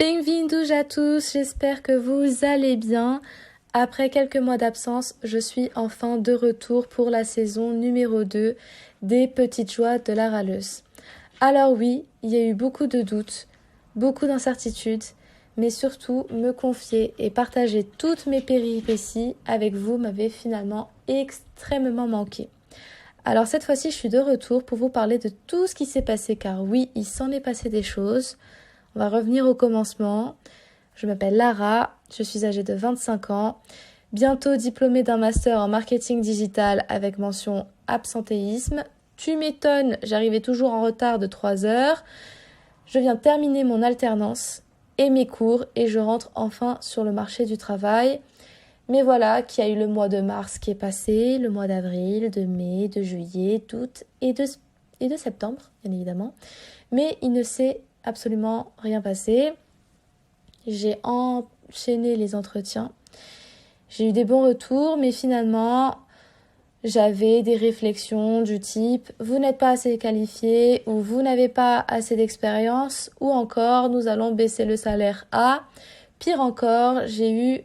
Bem-vindos à tous, j'espère que vous allez bien. Après quelques mois d'absence, je suis enfin de retour pour la saison numéro 2 des Petites Joies de la Râleuse. Alors oui, il y a eu beaucoup de doutes, beaucoup d'incertitudes, mais surtout me confier et partager toutes mes péripéties avec vous m'avait finalement extrêmement manqué. Alors cette fois-ci, je suis de retour pour vous parler de tout ce qui s'est passé, car oui, il s'en est passé des choses. On va revenir au commencement. Je m'appelle Lara, je suis âgée de 25 ans, bientôt diplômée d'un master en marketing digital avec mention absentéisme. Tu m'étonnes, j'arrivais toujours en retard de 3 heures. Je viens de terminer mon alternance et mes cours et je rentre enfin sur le marché du travail. Mais voilà, qu'il y a eu le mois de mars qui est passé, le mois d'avril, de mai, de juillet, d'août et de septembre, bien évidemment. Mais il ne s'est absolument rien passé. J'ai enchaîné les entretiens. J'ai eu des bons retours, mais finalement, j'avais des réflexions du type « vous n'êtes pas assez qualifié » ou « vous n'avez pas assez d'expérience » ou encore « nous allons baisser le salaire à ». Pire encore, j'ai eu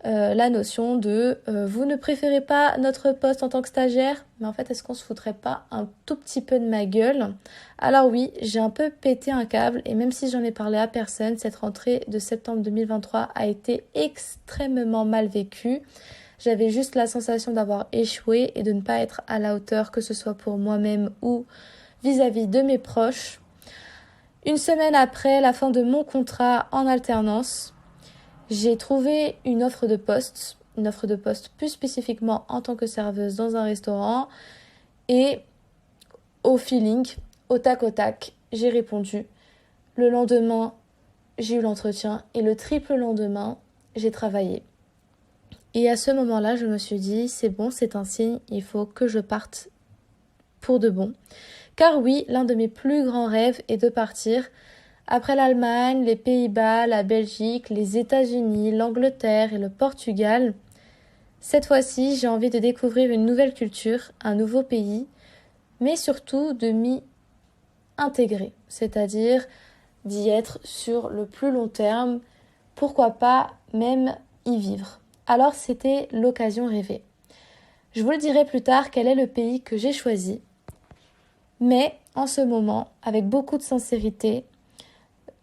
la notion de vous ne préférez pas notre poste en tant que stagiaire, mais en fait est-ce qu'on se foutrait pas un tout petit peu de ma gueule? Alors oui, j'ai un peu pété un câble et même si j'en ai parlé à personne, cette rentrée de septembre 2023 a été extrêmement mal vécue. J'avais juste la sensation d'avoir échoué et de ne pas être à la hauteur, que ce soit pour moi-même ou vis-à-vis de mes proches. Une semaine après la fin de mon contrat en alternance, j'ai trouvé une offre de poste plus spécifiquement en tant que serveuse dans un restaurant et au feeling, au tac, j'ai répondu. Le lendemain, j'ai eu l'entretien et le triple lendemain, j'ai travaillé. Et à ce moment-là, je me suis dit, c'est bon, c'est un signe, il faut que je parte pour de bon. Car oui, l'un de mes plus grands rêves est de partir. Après l'Allemagne, les Pays-Bas, la Belgique, les États-Unis, l'Angleterre et le Portugal, cette fois-ci, j'ai envie de découvrir une nouvelle culture, un nouveau pays, mais surtout de m'y intégrer, c'est-à-dire d'y être sur le plus long terme, pourquoi pas même y vivre. Alors c'était l'occasion rêvée. Je vous le dirai plus tard quel est le pays que j'ai choisi, mais en ce moment, avec beaucoup de sincérité,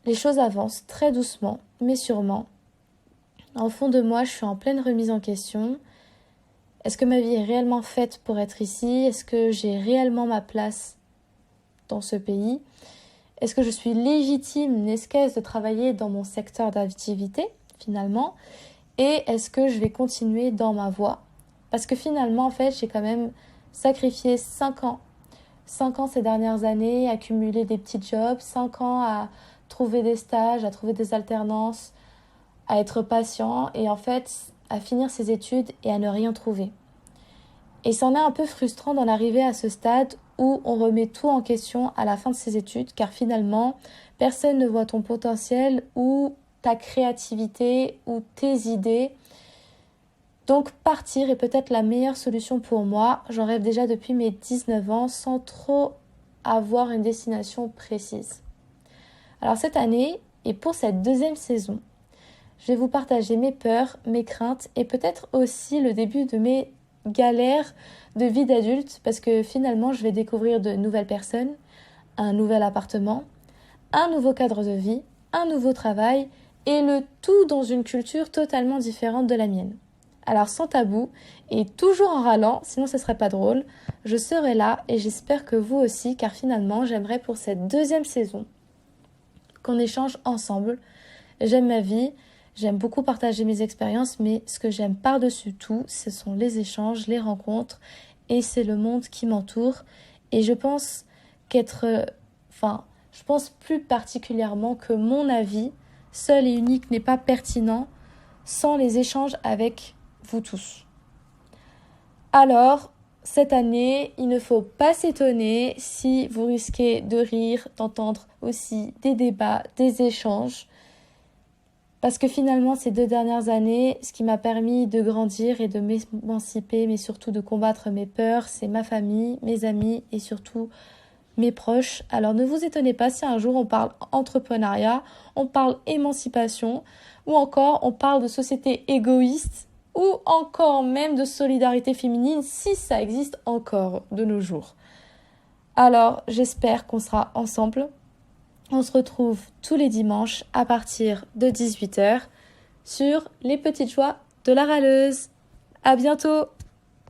les choses avancent très doucement, mais sûrement. Au fond de moi, je suis en pleine remise en question. Est-ce que ma vie est réellement faite pour être ici? Est-ce que j'ai réellement ma place dans ce pays? Est-ce que je suis légitime, n'est-ce de travailler dans mon secteur d'activité, finalement? Et est-ce que je vais continuer dans ma voie? Parce que finalement, en fait, j'ai quand même sacrifié 5 ans. 5 ans ces dernières années, accumuler des petits jobs, 5 ans à trouver des stages, à trouver des alternances, à être patient et en fait à finir ses études et à ne rien trouver. Et c'en est un peu frustrant d'en arriver à ce stade où on remet tout en question à la fin de ses études car finalement personne ne voit ton potentiel ou ta créativité ou tes idées. Donc partir est peut-être la meilleure solution pour moi. J'en rêve déjà depuis mes 19 ans sans trop avoir une destination précise. Alors cette année, et pour cette deuxième saison, je vais vous partager mes peurs, mes craintes et peut-être aussi le début de mes galères de vie d'adulte parce que finalement je vais découvrir de nouvelles personnes, un nouvel appartement, un nouveau cadre de vie, un nouveau travail et le tout dans une culture totalement différente de la mienne. Alors sans tabou et toujours en râlant, sinon ce serait pas drôle, je serai là et j'espère que vous aussi car finalement j'aimerais pour cette deuxième saison qu'on échange ensemble. J'aime ma vie, j'aime beaucoup partager mes expériences, mais ce que j'aime par-dessus tout, ce sont les échanges, les rencontres, et c'est le monde qui m'entoure. Et je pense je pense plus particulièrement que mon avis, seul et unique, n'est pas pertinent sans les échanges avec vous tous. Alors, cette année, il ne faut pas s'étonner si vous risquez de rire, d'entendre aussi des débats, des échanges. Parce que finalement, ces 2 dernières années, ce qui m'a permis de grandir et de m'émanciper, mais surtout de combattre mes peurs, c'est ma famille, mes amis et surtout mes proches. Alors ne vous étonnez pas si un jour on parle entrepreneuriat, on parle émancipation, ou encore on parle de société égoïste, ou encore même de solidarité féminine, si ça existe encore de nos jours. Alors j'espère qu'on sera ensemble. On se retrouve tous les dimanches à partir de 18h sur les petites joies de la râleuse. À bientôt!